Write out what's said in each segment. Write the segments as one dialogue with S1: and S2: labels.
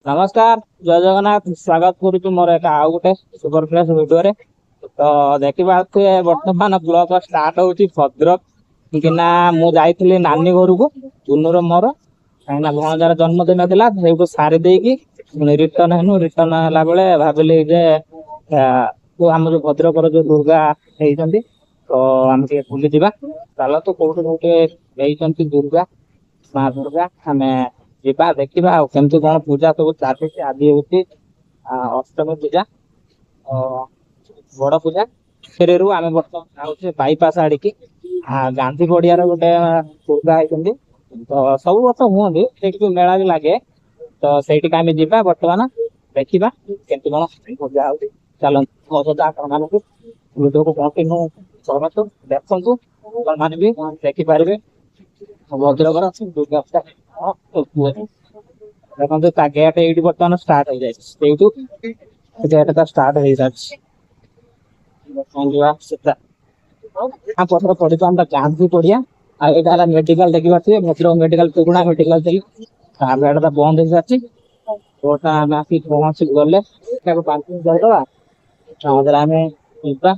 S1: नमस्कार जय जगन्नाथ स्वागत करुछु मोर एक आउ गोटे सुपर फ्रेश वीडियो रे। तो देखिबा वर्तमान ब्लॉग स्टार्ट होची भद्रक किना मु जाइथिली नानी घर को चुनुर मोर काइना भणजार जन्मदिन थिला सेउको सारी देकी रिटर्न हला बेले भाबिली जे तो हम जो भद्रक जो दुर्गा हेइचंती तो हम के बुली दिबा चलो तो कोठे कोठे हेइचंती दुर्गा मां दुर्गा हमें ଯିବା ଦେଖିବା ଆଉ କେମିତି କଣ ପୂଜା ସବୁ ଚାଲିଛି। ଆଜି ହଉଛି ଅଷ୍ଟମୀ ପୂଜା ବଡ ପୂଜା। ଫେରେରୁ ଆମେ ବର୍ତ୍ତମାନ ଯାଉଛେ ବାଇପାସ ଆଡିକି ଗାନ୍ଧୀ ପଡିଆର ଗୋଟେ ଦୁର୍ଗା ହେଇଛନ୍ତି। ତ ସବୁ ବର୍ଷ ହୁଅନ୍ତି ସେଇଠି ମେଳା ବି ଲାଗେ। ତ ସେଇଠିକି ଆମେ ଯିବା ବର୍ତ୍ତମାନ ଦେଖିବା କେମିତି କଣ ପୂଜା ହଉଛି। ଚାଲନ୍ତୁ ଆପଣ ମାନଙ୍କୁ ଭିଡିଓକୁ କଣ୍ଟିନ୍ୟୁ କରନ୍ତୁ ଦେଖନ୍ତୁ ଆପଣମାନେ ବି ଦେଖିପାରିବେ ଭଦ୍ରକର ଦୁର୍ଗା ପୂଜା। ଦେଖନ୍ତୁ ତା ଗେଟ୍ ଏଇଠି ବର୍ତ୍ତମାନ ଷ୍ଟାର୍ଟ ହେଇଯାଇଛି। ସେଇଠୁ ଗେଟ୍ ଟା ଷ୍ଟାର୍ଟ ହେଇଯାଇଛି। ପଥର ପଡିଛି ଆମର ଗାନ୍ଧୀ ପଡିଆ। ଆଉ ଏଇଟା ହେଲା ମେଡିକାଲ ଦେଖିପାରୁଥିବେ ଭଦ୍ରକ ମେଡିକାଲ ପୁରୁଣା ମେଡିକାଲ ଥିଲା। ଗେଟ୍ ଟା ବନ୍ଦ ହେଇସାରିଛି। ଆମେ ଆସିକି ପହଞ୍ଚି ଗଲେ ତାକୁ ପାର୍କିଂ କରିଦବା। ଆମେ ଯିବା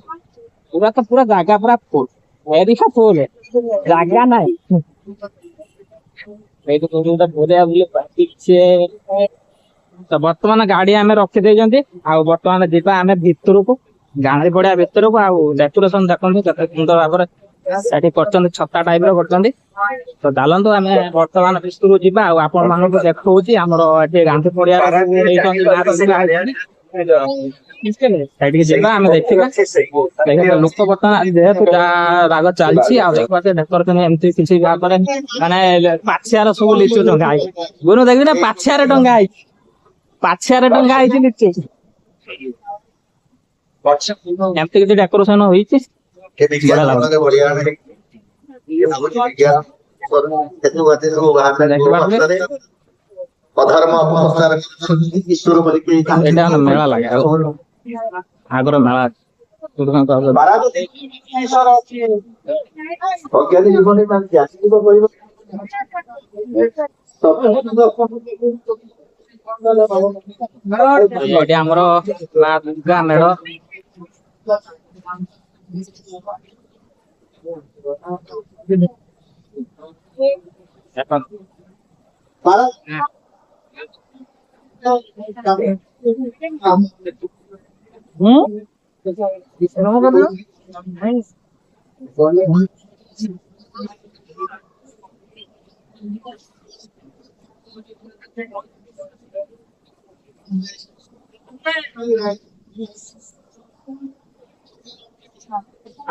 S1: ପୁରା ତ ପୁରା ଜାଗା ପୁରା ଫୁଲ ଏରିଆ ଫୁଲ ଜାଗା ନାହିଁ। तो बर्तमान गाड़ी आम रखी देते बर्तमान जीवा आम भितरक गांधी पड़िया भितरक डेकोरेशन देखते केते सुंदर भाव छता टाइप तो चलतु आम बर्तमान भितर जीवा आपण मान देखा गांधी पड़िया लोक बर्तमान जेहेतु राग चलती डेकोरेशन एमती किसी माने पाछियार सब लिचु टंगा गुरु देखी ना पाछियार टंगा लिचु एमती किसी डेकोरेशन होती मेला लगे आगर मेला आमर दुर्गा मेढ़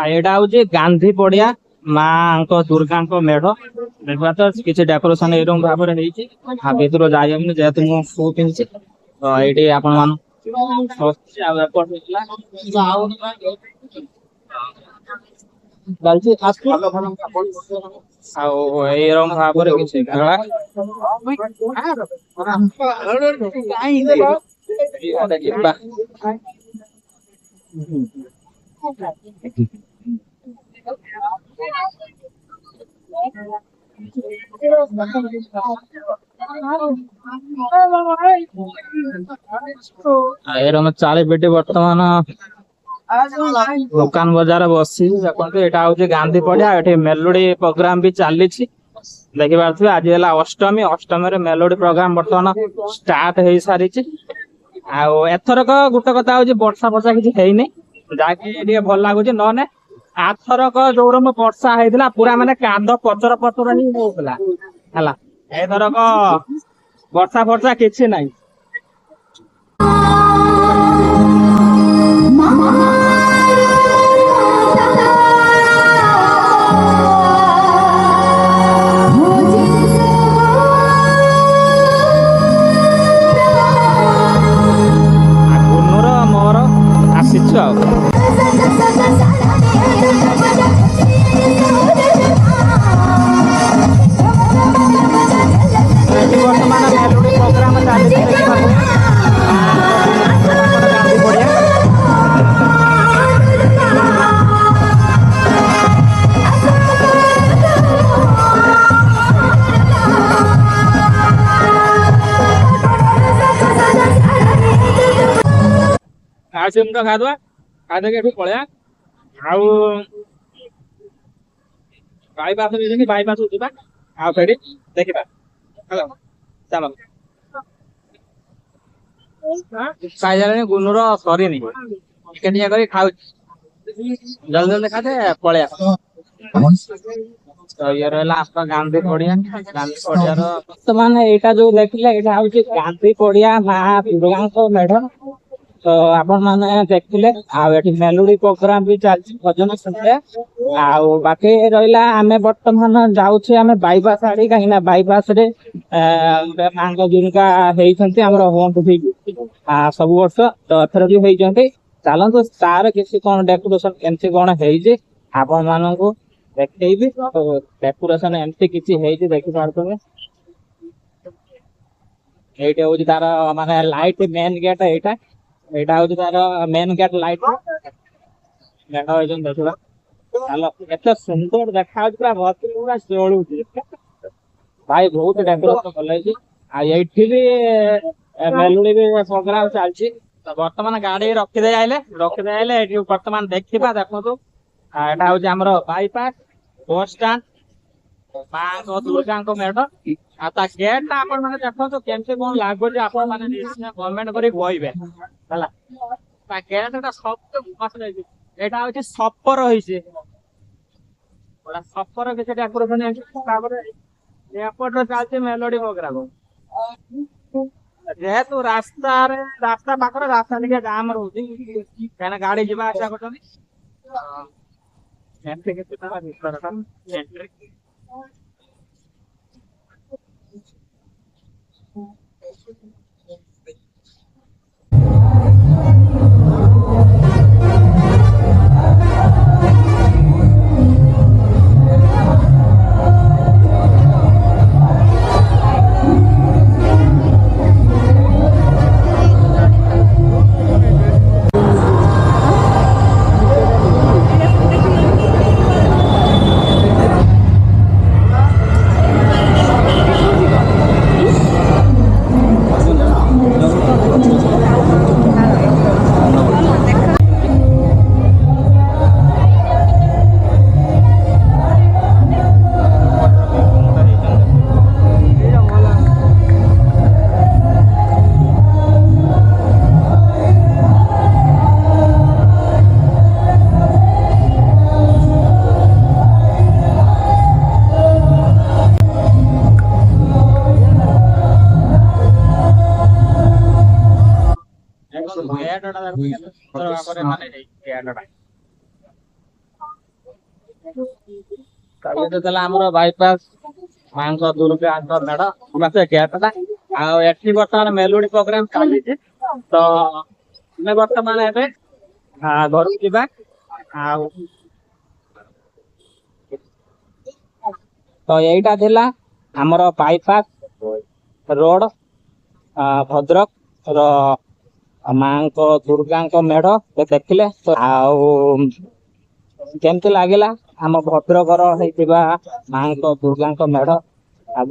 S1: एटा हूँ गांधी पड़िया माँ दुर्गा मेढ़ देखा तो किसी डेकोरेशन एरम भाव भर जाइए जेहतु मुझे शू पिंधि तो ये आपण मान भाव चाली बेटी बर्तमान दुकान बजार बसी देखते हूँ गांधी पड़िया ये मेलोडी प्रोग्राम भी चली देखी पारे आज है अष्टमी अष्टमी मेलोडी प्रोग्राम बर्तमान स्टार्ट हो सारी एथरक गोटे कथा हूँ वर्षा फर्षा किसी जहाँकि भल लगुच नने आथरक जो वर्षा होता पूरा माने कांद पचर पचर ही होता एथरक वर्षा फर्षा किसी ना मोर आसीचु वर्तमान मेलोडी प्रोग्राम चलती गांधी पड़िया ଆସି ମୁଁ ତ ଖାଇଦବା ଖାଇଦେଇକି ଏଠୁ ପଳେଇବା ଆଉ ବାଇପାସ୍ ଦେଇକି ବାଇପାସ୍ ଯିବା ଆଉ ସେଠି ଦେଖିବା ହେଲା ଚାଲ ଖାଇସାରିଲାଣି ଗୁନୁର ସରିନି ଟିକେ ଟିକେ କରି ଖାଉଛି ଜଲ୍ଦି ଜଲ୍ଦି ଖାଇଦେ ପଳେଇବା ତ ଇଏ ରହିଲା ଆମ ଗାନ୍ଧୀ ପଡିଆ ଗାନ୍ଧୀ ପଡିଆର ବର୍ତ୍ତମାନ ଏଇଟା ଯୋଉ ଦେଖିଲେ ଏଇଟା ହଉଛି ଗାନ୍ଧୀ ପଡିଆ ମା ଦୁର୍ଗାଙ୍କ ମେଢ ତ ଆପଣ ମାନେ ଦେଖିଲେ ଆଉ ଏଠି ମେଲୋଡି ପ୍ରୋଗ୍ରାମ ବି ଚାଲିଛି ଭଜନ ସନ୍ଧ୍ୟା ଆଉ ବାକି ରହିଲା ଆମେ ବର୍ତ୍ତମାନ ଯାଉଛେ ଆମେ ବାଇପାସ୍ ଆଡେ କାହିଁକି ନା ବାଇପାସ୍ ରେ ଗୋଟେ ମାଙ୍କ ଦୁର୍ଗା ହେଇଛନ୍ତି ଆମର ହୁଅନ୍ତୁ ଠିକ ସବୁ ବର୍ଷ ତ ଏଥର ବି ହେଇଛନ୍ତି ଚାଲନ୍ତୁ ତାର କିଛି କଣ ଡେକୋରେସନ କେମିତି କଣ ହେଇଛି ଆପଣ ମାନଙ୍କୁ ଦେଖେଇବି ଡେକୋରେସନ ଏମିତି କିଛି ହେଇଛି ଦେଖିପାରୁଥିବେ ଏଇଟା ହଉଛି ତାର ମାନେ ଲାଇଟ୍ ମେନ୍ ଗେଟ୍ ଏଇଟା ଏଇଟା ହଉଛି ତାର ମେନ୍ ଗେଟ୍ ଲାଇଟ୍ ମେଢ ହେଇଛନ୍ତି ଦେଖିବା ଚାଲ ଏତେ ସୁନ୍ଦର ଦେଖାଯାଉଛି ପୁରା ଭର୍ତ୍ତି ପୁରା ଜଳୁଛି ଭାଇ ବହୁତ ଡେକୋରେସନ ଭଲ ହେଇଛି ଆଉ ଏଇଠି ବି ମେଲୋଡି ବି ପ୍ରୋଗ୍ରାମ ଚାଲିଛି ତ ବର୍ତ୍ତମାନ ଗାଡି ରଖିଦେଇ ଆଇଲେ ଏଠି ବର୍ତ୍ତମାନ ଦେଖିବା ଦେଖନ୍ତୁ ଏଟା ହଉଛି ଆମର ବାଇପାସ୍ ବସ୍ ଷ୍ଟାଣ୍ଡ ମାଙ୍କ ଦୁର୍ଗାଙ୍କ ମେଢ ଆଉ ତା ଗେଟ୍ ଟା ଆପଣ ମାନେ ଦେଖନ୍ତୁ କେମିତି କଣ ଲାଗୁଛି ଆପଣ ମାନେ କମେଣ୍ଟ କରି କହିବେ ହେଲା ତା ଗେଟ୍ ଟା ସବୁ ମସ୍ତ ହେଇଛି ଏଇଟା ହଉଛି ସପର ହେଇଛି ସପର କିଛି ଡେକୋରେସନ ହେଇଛି ତାପରେ ଏପଟରେ ଚାଲିଛି ମେଲୋଡି ପ୍ରୋଗ୍ରାମ ଯେହେତୁ ରାସ୍ତା ପାଖରେ ରାସ୍ତା ଟିକେ ଜାମ ରହୁଛି କାହିଁକିନା ଗାଡି ଯିବା ଆସିବା କରୁଛନ୍ତି ଏମିତି କିଛି ତାର ଭିତରଟା ଏଣ୍ଟ୍ରି ଆମର ବାଇପାସ୍ ମାଙ୍କ ଦୁର୍ଗାଙ୍କ ମେଢ ଗେଟ୍ ଟା ଆଉ ଏଠି ବର୍ତ୍ତମାନ ମେଲୋଡି ପ୍ରୋଗ୍ରାମ ଚାଲିଛି ତ ଆମେ ବର୍ତ୍ତମାନ ଏବେ ଘରକୁ ଯିବା ଆଉ ତ ଏଇଟା ଥିଲା ଆମର ବାଇପାସ୍ ରୋଡ ଭଦ୍ରକ ର ମାଙ୍କ ଦୁର୍ଗାଙ୍କ ମେଢ ଦେଖିଲେ ଆଉ କେମିତି ଲାଗିଲା ଆମ ଭଦ୍ରକର ହେଇଥିବା ମାଙ୍କ ଦୁର୍ଗାଙ୍କ ମେଢ ଆଉ